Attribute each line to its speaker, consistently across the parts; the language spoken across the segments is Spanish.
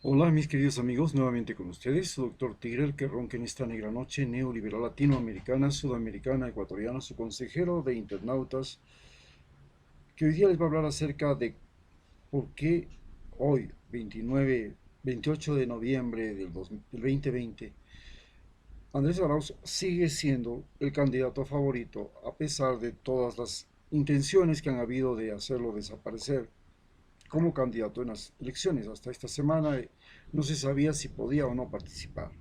Speaker 1: Hola mis queridos amigos, nuevamente con ustedes, su doctor Tigre, el que ronca en esta negra noche neoliberal latinoamericana, sudamericana, ecuatoriana, su consejero de internautas, que hoy día les va a hablar acerca de por qué hoy, 28 de noviembre del 2020, Andrés Arauz sigue siendo el candidato favorito a pesar de todas las intenciones que han habido de hacerlo desaparecer como candidato en las elecciones. Hasta esta semana no se sabía si podía o no participar.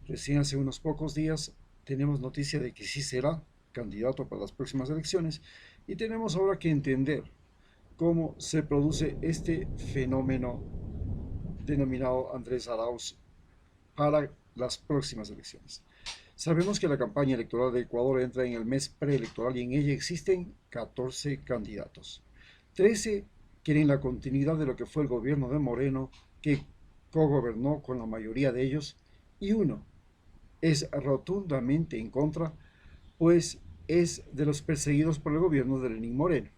Speaker 1: Recién hace unos pocos días tenemos noticia de que sí será candidato para las próximas elecciones y tenemos ahora que entender cómo se produce este fenómeno denominado Andrés Arauz para las próximas elecciones. Sabemos que la campaña electoral de Ecuador entra en el mes preelectoral y en ella existen 14 candidatos. 13 quieren la continuidad de lo que fue el gobierno de Moreno, que cogobernó con la mayoría de ellos, y uno es rotundamente en contra, pues es de los perseguidos por el gobierno de Lenín Moreno.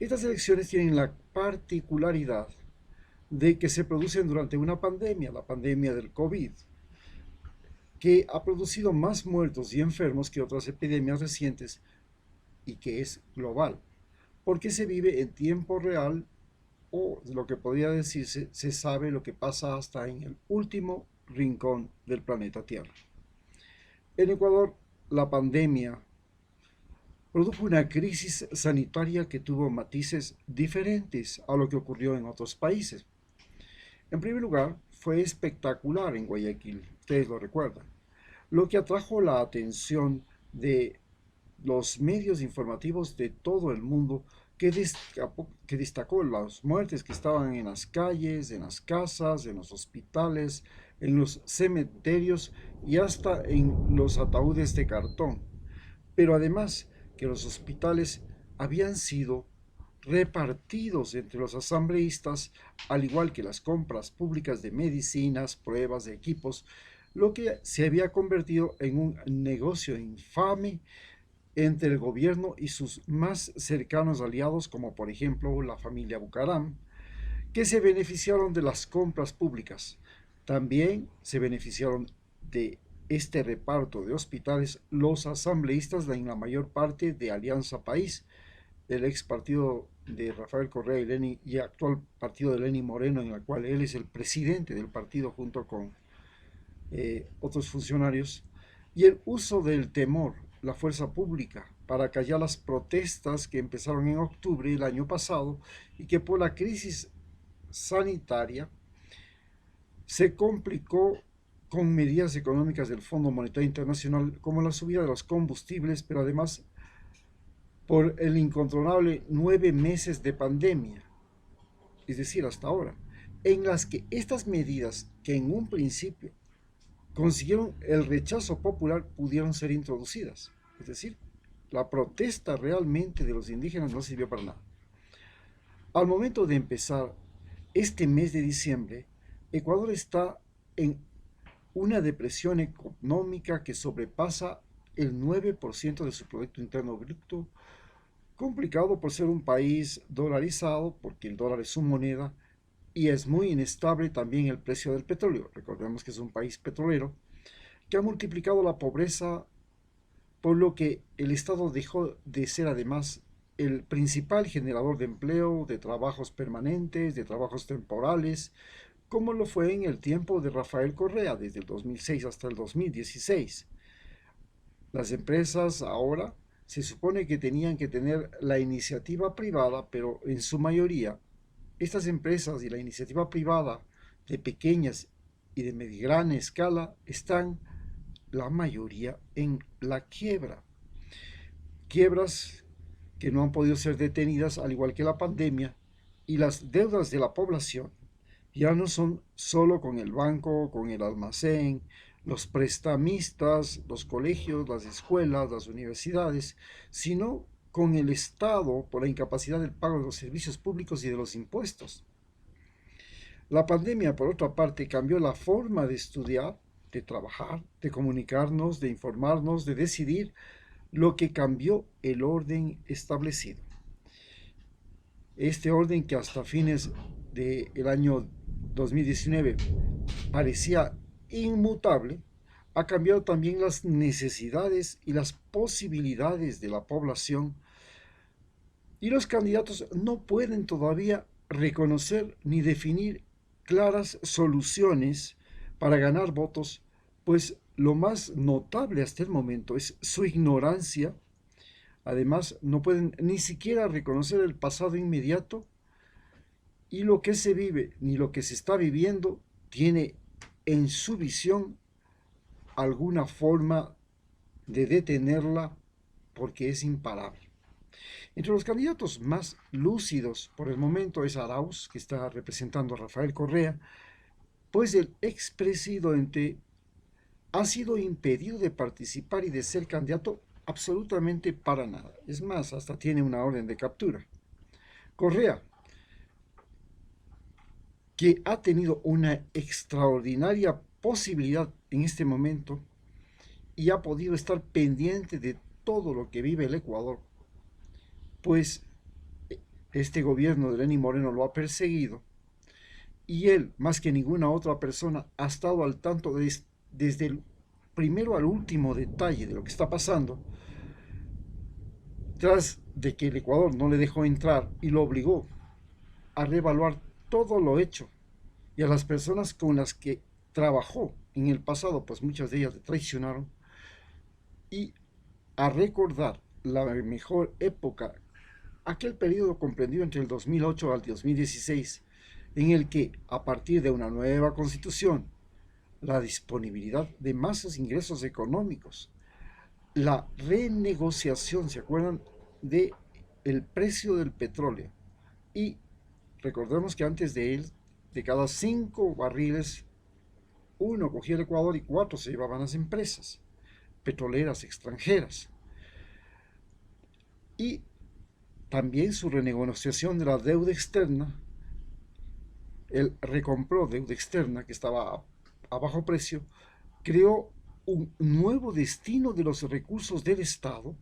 Speaker 1: Estas elecciones tienen la particularidad de que se producen durante una pandemia, la pandemia del COVID, que ha producido más muertos y enfermos que otras epidemias recientes y que es global, porque se vive en tiempo real o lo que podría decirse, se sabe lo que pasa hasta en el último rincón del planeta Tierra. En Ecuador, la pandemia produjo una crisis sanitaria que tuvo matices diferentes a lo que ocurrió en otros países. En primer lugar, fue espectacular en Guayaquil, ustedes lo recuerdan, lo que atrajo la atención de los medios informativos de todo el mundo que destacó las muertes que estaban en las calles, en las casas, en los hospitales, en los cementerios y hasta en los ataúdes de cartón. Pero además que los hospitales habían sido repartidos entre los asambleístas, al igual que las compras públicas de medicinas, pruebas de equipos, lo que se había convertido en un negocio infame entre el gobierno y sus más cercanos aliados, como por ejemplo la familia Bucaram, que se beneficiaron de las compras públicas. También se beneficiaron de este reparto de hospitales los asambleístas en la mayor parte de Alianza País, del ex partido de Rafael Correa y actual partido de Lenín Moreno, en el cual él es el presidente del partido junto con otros funcionarios, y el uso del temor, la fuerza pública, para callar las protestas que empezaron en octubre del año pasado y que por la crisis sanitaria se complicó con medidas económicas del Fondo Monetario Internacional como la subida de los combustibles, pero además por el incontrolable 9 meses de pandemia, es decir, hasta ahora, en las que estas medidas que en un principio consiguieron el rechazo popular pudieron ser introducidas. Es decir, la protesta realmente de los indígenas no sirvió para nada. Al momento de empezar este mes de diciembre, Ecuador está en una depresión económica que sobrepasa el 9% de su Producto Interno Bruto, complicado por ser un país dolarizado, porque el dólar es su moneda, y es muy inestable también el precio del petróleo. Recordemos que es un país petrolero, que ha multiplicado la pobreza, por lo que el Estado dejó de ser además el principal generador de empleo, de trabajos permanentes, de trabajos temporales, como lo fue en el tiempo de Rafael Correa, desde el 2006 hasta el 2016. Las empresas ahora se supone que tenían que tener la iniciativa privada, pero en su mayoría estas empresas y la iniciativa privada de pequeñas y de gran escala están la mayoría en la quiebra. Quiebras que no han podido ser detenidas, al igual que la pandemia, y las deudas de la población ya no son solo con el banco, con el almacén, los prestamistas, los colegios, las escuelas, las universidades, sino con el Estado por la incapacidad del pago de los servicios públicos y de los impuestos. La pandemia, por otra parte, cambió la forma de estudiar, de trabajar, de comunicarnos, de informarnos, de decidir, lo que cambió el orden establecido. Este orden que hasta fines del año 2019 parecía inmutable, ha cambiado también las necesidades y las posibilidades de la población, y los candidatos no pueden todavía reconocer ni definir claras soluciones para ganar votos, pues lo más notable hasta el momento es su ignorancia. Además, no pueden ni siquiera reconocer el pasado inmediato, y lo que se vive ni lo que se está viviendo tiene en su visión alguna forma de detenerla, porque es imparable. Entre los candidatos más lúcidos por el momento es Arauz, que está representando a Rafael Correa, pues el expresidente ha sido impedido de participar y de ser candidato absolutamente para nada. Es más, hasta tiene una orden de captura. Correa, que ha tenido una extraordinaria posibilidad en este momento y ha podido estar pendiente de todo lo que vive el Ecuador, pues este gobierno de Lenín Moreno lo ha perseguido, y él, más que ninguna otra persona, ha estado al tanto desde el primero al último detalle de lo que está pasando, tras de que el Ecuador no le dejó entrar y lo obligó a reevaluar todo lo hecho, y a las personas con las que trabajó en el pasado, pues muchas de ellas le traicionaron, y a recordar la mejor época, aquel periodo comprendido entre el 2008 al 2016, en el que, a partir de una nueva constitución, la disponibilidad de masas ingresos económicos, la renegociación, ¿se acuerdan?, de el precio del petróleo. Y recordemos que antes de él, de cada 5 barriles, uno cogía el Ecuador y 4 se llevaban las empresas petroleras extranjeras. Y también su renegociación de la deuda externa. Él recompró deuda externa que estaba a bajo precio, creó un nuevo destino de los recursos del Estado,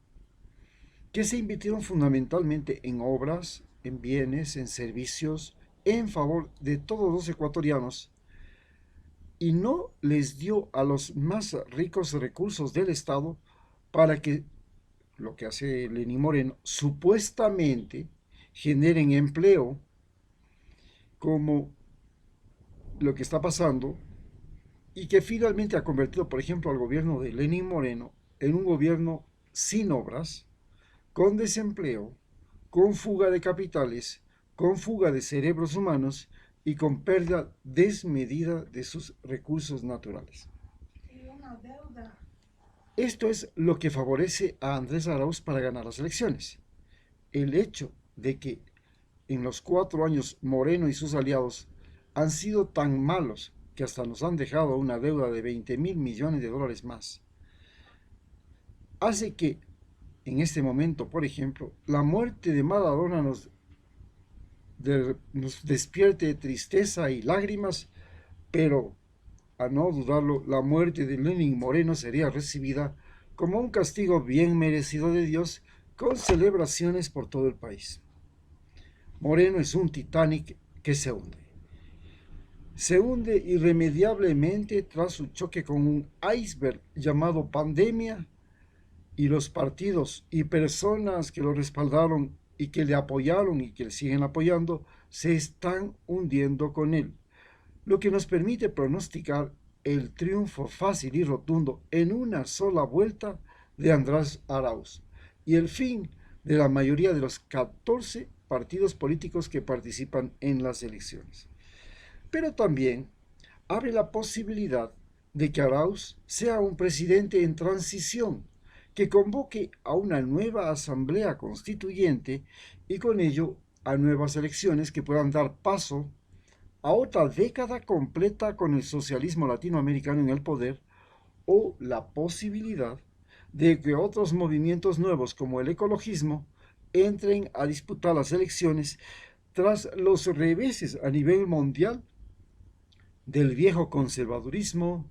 Speaker 1: que se invirtieron fundamentalmente en obras, en bienes, en servicios, en favor de todos los ecuatorianos, y no les dio a los más ricos recursos del Estado para que, lo que hace Lenín Moreno, supuestamente generen empleo, como lo que está pasando, y que finalmente ha convertido, por ejemplo, al gobierno de Lenín Moreno en un gobierno sin obras, con desempleo, con fuga de capitales, con fuga de cerebros humanos y con pérdida desmedida de sus recursos naturales. Esto es lo que favorece a Andrés Arauz para ganar las elecciones. El hecho de que en los 4 años Moreno y sus aliados han sido tan malos que hasta nos han dejado una deuda de 20.000 millones de dólares más, hace que en este momento, por ejemplo, la muerte de Maradona nos despierte tristeza y lágrimas, pero a no dudarlo, la muerte de Lenín Moreno sería recibida como un castigo bien merecido de Dios, con celebraciones por todo el país. Moreno es un Titanic que se hunde. Se hunde irremediablemente tras su choque con un iceberg llamado pandemia, y los partidos y personas que lo respaldaron y que le apoyaron y que le siguen apoyando se están hundiendo con él, lo que nos permite pronosticar el triunfo fácil y rotundo en una sola vuelta de Andrés Arauz y el fin de la mayoría de los 14 partidos políticos que participan en las elecciones. Pero también abre la posibilidad de que Arauz sea un presidente en transición, que convoque a una nueva asamblea constituyente y con ello a nuevas elecciones que puedan dar paso a otra década completa con el socialismo latinoamericano en el poder, o la posibilidad de que otros movimientos nuevos como el ecologismo entren a disputar las elecciones tras los reveses a nivel mundial del viejo conservadurismo,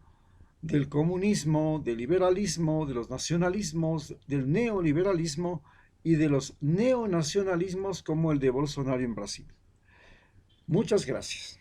Speaker 1: del comunismo, del liberalismo, de los nacionalismos, del neoliberalismo y de los neonacionalismos como el de Bolsonaro en Brasil. Muchas gracias.